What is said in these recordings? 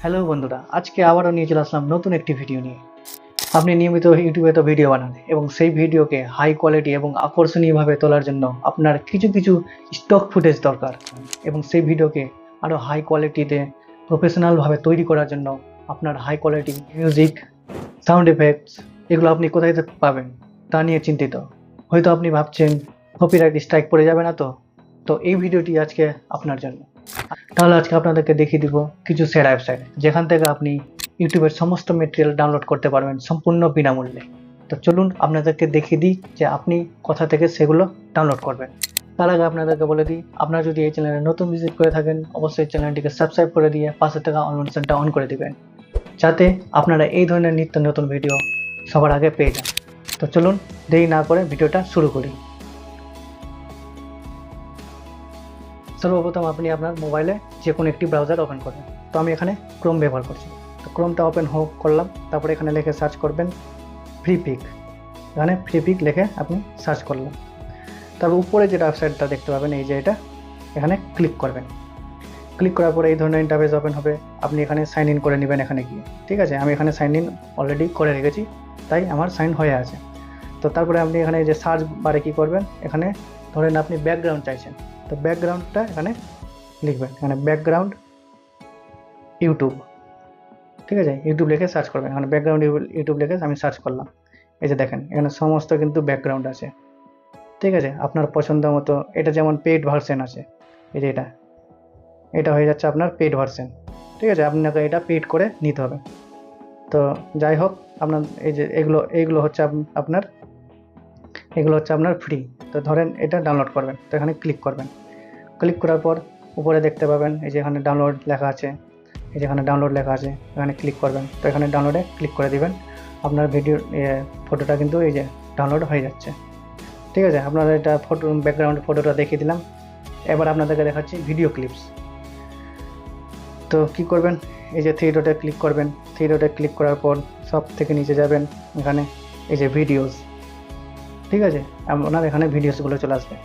Hello বন্ধুরা, আজকে আবারও নিয়ে চলে আসলাম নতুন একটি ভিডিও নিয়ে। আপনি নিয়মিত ইউটিউবে তো ভিডিও বানান এবং সেই ভিডিওকে হাই কোয়ালিটি এবং আকর্ষণীয়ভাবে তোলার জন্য আপনার কিছু কিছু স্টক ফুটেজ দরকার এবং সেই ভিডিওকে আরও হাই কোয়ালিটিতে প্রফেশনালভাবে তৈরি করার জন্য আপনার high quality music, sound effects এগুলো আপনি কোথায় থেকে পাবেন তা নিয়ে চিন্তিত। হয়তো আপনি ভাবছেন কপিরাইট স্ট্রাইক পড়ে যাবে না তো তো এই ভিডিওটি আজকে আপনার জন্য। তাহলে আজকে আপনাদেরকে দেখিয়ে দিব কিছু সেরা ওয়েবসাইট যেখান থেকে আপনি ইউটিউবের সমস্ত মেটেরিয়াল ডাউনলোড করতে পারবেন সম্পূর্ণ বিনামূল্যে। তো চলুন আপনাদেরকে দেখিয়ে দিই যে আপনি কোথা থেকে সেগুলো ডাউনলোড করবেন। তার আগে আপনাদেরকে বলে দিই, আপনারা যদি এই চ্যানেলে নতুন ভিজিট করে থাকেন অবশ্যই চ্যানেলটিকে সাবস্ক্রাইব করে দিয়ে পাশে থাকা অল নোটিফিকেশনটা অন করে দিবেন, যাতে আপনারা এই ধরনের নিত্য নতুন ভিডিও সবার আগে পেয়ে যান। তো চলুন দেরি না করে ভিডিওটা শুরু করি। সর্বপ্রথম আপনি আপনার মোবাইলে যে কোনো একটি ব্রাউজার ওপেন করবেন। তো আমি এখানে ক্রোম ব্যবহার করছি, তো ক্রোমটা ওপেন করলাম। তারপরে এখানে লিখে সার্চ করবেন ফ্রি পিক। এখানে ফ্রি পিক লিখে আপনি সার্চ করলাম। তারপর উপরে যে ওয়েবসাইটটা দেখতে পাবেন এই যে এটা, এখানে ক্লিক করবেন। ক্লিক করার পরে এই ধরনের ইন্টারফেস ওপেন হবে। আপনি এখানে সাইন ইন করে নেবেন এখানে গিয়ে। ঠিক আছে, আমি এখানে সাইন ইন অলরেডি করে রেখেছি, তাই আমার সাইন হয়ে আছে। তো তারপরে আপনি এখানে যে সার্চ বারে কী করবেন, এখানে ধরেন আপনি ব্যাকগ্রাউন্ড চাইছেন, তো ব্যাকগ্রাউন্ডটা এখানে লিখবেন, এখানে ব্যাকগ্রাউন্ড ইউটিউব। ঠিক আছে, ইউটিউব লিখে সার্চ করবেন। এখানে ব্যাকগ্রাউন্ড ইউটিউব লিখে আমি সার্চ করলাম। এই যে দেখেন এখানে সমস্ত কিন্তু ব্যাকগ্রাউন্ড আছে। ঠিক আছে, আপনার পছন্দ মতো। এটা যেমন পেইড ভার্সন আছে, এই যে এটা হয়ে যাচ্ছে আপনার পেইড ভার্সন। ঠিক আছে, আপনাকে এটা পেইড করে নিতে হবে। তো যাই হোক, আপনার এই যে এইগুলো হচ্ছে আপনার ফ্রি। তো ধরেন এটা ডাউনলোড করবেন, তো এখানে ক্লিক করবেন। ক্লিক করার পর উপরে দেখতে পাবেন এই যে এখানে ডাউনলোড লেখা আছে, এই যেখানে ডাউনলোড লেখা আছে এখানে ক্লিক করবেন। তো এখানে ডাউনলোডে ক্লিক করে দিবেন। আপনার ভিডিও ফটোটা কিন্তু এই যে ডাউনলোড হয়ে যাচ্ছে। ঠিক আছে, আপনারা এটা ব্যাকগ্রাউন্ড ফটোটা দেখিয়ে দিলাম। এবার আপনাদেরকে দেখাচ্ছি ভিডিও ক্লিপস। তো কি করবেন, এই যে থ্রি ডটে ক্লিক করবেন। থ্রি ডটে ক্লিক করার পর সব থেকে নিচে যাবেন, এখানে এই যে ভিডিওস। ঠিক আছে, আপনার এখানে ভিডিওসগুলো চলে আসবে।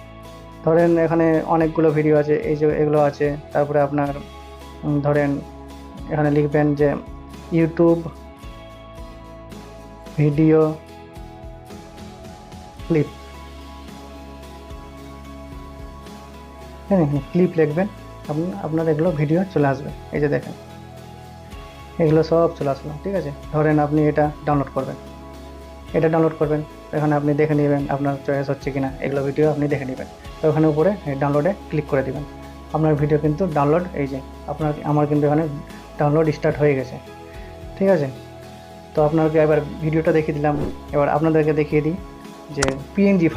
ধরেন এখানে অনেকগুলো ভিডিও আছে, এই যে এগুলো আছে। তারপরে আপনার ধরেন এখানে লিখবেন যে ইউটিউব ভিডিও ক্লিপ। হ্যাঁ, ক্লিপ লিখবেন, আপনার এগুলো ভিডিও চলে আসবে। এই যে দেখেন এগুলো সব চলে আসলো। ঠিক আছে, ধরেন আপনি এটা ডাউনলোড করবেন। এখানে আপনি দেখে নেবেন আপনার চয়েস হচ্ছে কিনা, এগুলো ভিডিও আপনি দেখে নেবেন। তো ওখানে উপরে ডাউনলোডে ক্লিক করে দেবেন। আপনার ভিডিও কিন্তু ডাউনলোড, এই যে আমার কিন্তু এখানে ডাউনলোড স্টার্ট হয়ে গেছে। ঠিক আছে, তো আপনাকে এবার ভিডিওটা দেখিয়ে দিলাম। এবার আপনাদেরকে দেখিয়ে দিই যে পিএনজি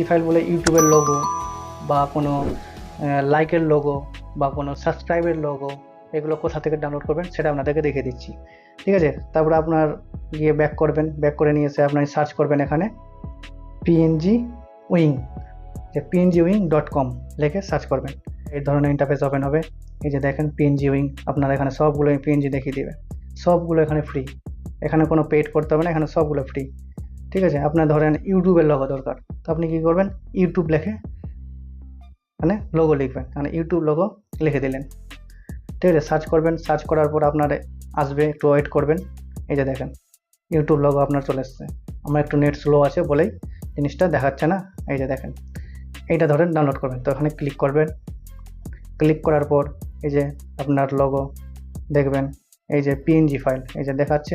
ফাইলগুলো ইউটিউবের লোগো বা কোনো লাইকের লোগো বা কোনো সাবস্ক্রাইবের লোগো, এগুলো কোথা থেকে ডাউনলোড করবেন সেটা আপনাদেরকে দেখিয়ে দিচ্ছি। ঠিক আছে, তারপরে আপনার গিয়ে ব্যাক করবেন। ব্যাক করে নিয়ে এসে আপনার সার্চ করবেন এখানে পিএনজি উইং, যে pngwing.com লিখে সার্চ করবেন। এই ধরনের ইন্টারফেস ওপেন হবে। এই যে দেখেন পিএনজি উইং, আপনারা এখানে সবগুলো পিএনজি দেখিয়ে দেবে। সবগুলো এখানে ফ্রি, এখানে কোনো পেড করতে হবে না, এখানে সবগুলো ফ্রি। ঠিক আছে, আপনার ধরেন ইউটিউবের লোগো দরকার, তো আপনি কী করবেন, ইউটিউব লিখে মানে লোগো লিখবেন, মানে ইউটিউব লোগো লিখে দিলেন। ঠিক আছে, সার্চ করবেন। সার্চ করার পর আপনার আসবে, একটু ওয়েট করবেন। এই যে দেখেন ইউটিউব লোগো আপনার চলে এসছে। আমার একটু নেট স্লো আছে বলেই জিনিসটা দেখাচ্ছে না। এই যে দেখেন এইটা ধরেন ডাউনলোড করবেন, তো এখানে ক্লিক করবেন। ক্লিক করার পর এই যে আপনার লোগো দেখবেন, এই যে পিএনজি ফাইল, এই যে দেখাচ্ছে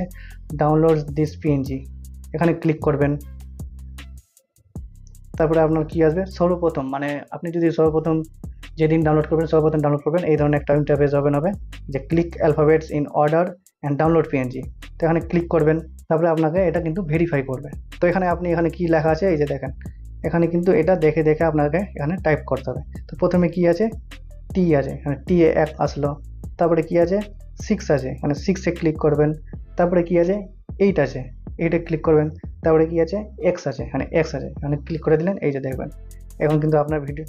ডাউনলোড দিস পিএনজি, এখানে ক্লিক করবেন। তারপরে আপনার কি আসবে, সর্বপ্রথম মানে আপনি যদি সর্বপ্রথম যেদিন ডাউনলোড করবেন এই ধরনের একটা ইন্টারফেস ওপেন হবে যে click alphabets in order and download PNG. তো এখানে ক্লিক করবেন। তারপরে আপনাকে এটা কিন্তু ভেরিফাই করবে। তো এখানে এখানে কি লেখা আছে এই যে দেখেন, এখানে কিন্তু এটা দেখে আপনাকে এখানে টাইপ করতে হবে। তো প্রথমে কি আছে, টি আছে, এখানে টি এক আসলো। তারপরে কি আছে, 6 আছে, এখানে 6-এ ক্লিক করবেন। তারপরে কি আছে, 8 আছে, 8-এ ক্লিক করবেন। তারপরে কি আছে, এক্স আছে, এখানে এক্স আছে, এখানে ক্লিক করে দিলেন। এই যে দেখবেন এখন কিন্তু আপনার ভিডিও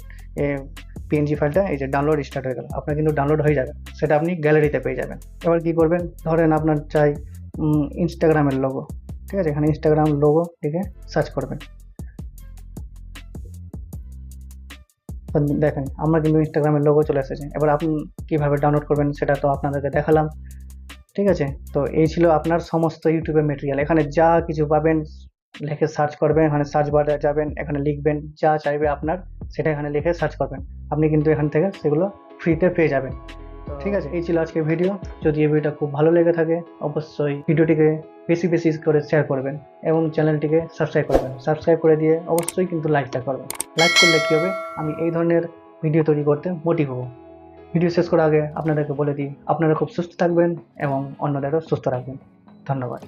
পিএনজি ফাইলটা এই যে ডাউনলোড স্টার্ট হয়ে গেল। আপনার কিন্তু ডাউনলোড হয়ে যাবে, সেটা আপনি গ্যালারিতে পেয়ে যাবেন। এবার কি করবেন, ধরেন আপনার চাই ইনস্টাগ্রামের লোগো। ঠিক আছে, এখানে ইনস্টাগ্রাম লোগো লিখে সার্চ করবেন। তো দেখেন আমার কিন্তু ইনস্টাগ্রামের লোগো চলে এসেছে। এবার আপনি কীভাবে ডাউনলোড করবেন সেটা তো আপনাদেরকে দেখালাম। ঠিক আছে, তো এই ছিল আপনার সমস্ত ইউটিউবের মেটেরিয়াল। এখানে যা কিছু পাবেন লিখে সার্চ করবেন, এখানে সার্চ বারে যাবেন, এখানে লিখবেন যা চাইবে আপনার সেটা এখানে লিখে সার্চ করবেন, আপনি কিন্তু এখান থেকে সেগুলো ফ্রিতে পেয়ে যাবেন। ঠিক আছে, এই ছিল আজকের ভিডিও। যদি এই ভিডিওটা খুব ভালো লেগে থাকে অবশ্যই ভিডিওটিকে বেশি বেশি করে শেয়ার করবেন এবং চ্যানেলটিকে সাবস্ক্রাইব করবেন। সাবস্ক্রাইব করে দিয়ে অবশ্যই কিন্তু লাইকটা করবেন। লাইক করলে কী হবে, আমি এই ধরনের ভিডিও তৈরি করতে মোটিভ হব। ভিডিও শেষ করার আগে আপনাদেরকে বলে দিই, আপনারা খুব সুস্থ থাকবেন এবং অন্যদেরও সুস্থ রাখবেন। ধন্যবাদ।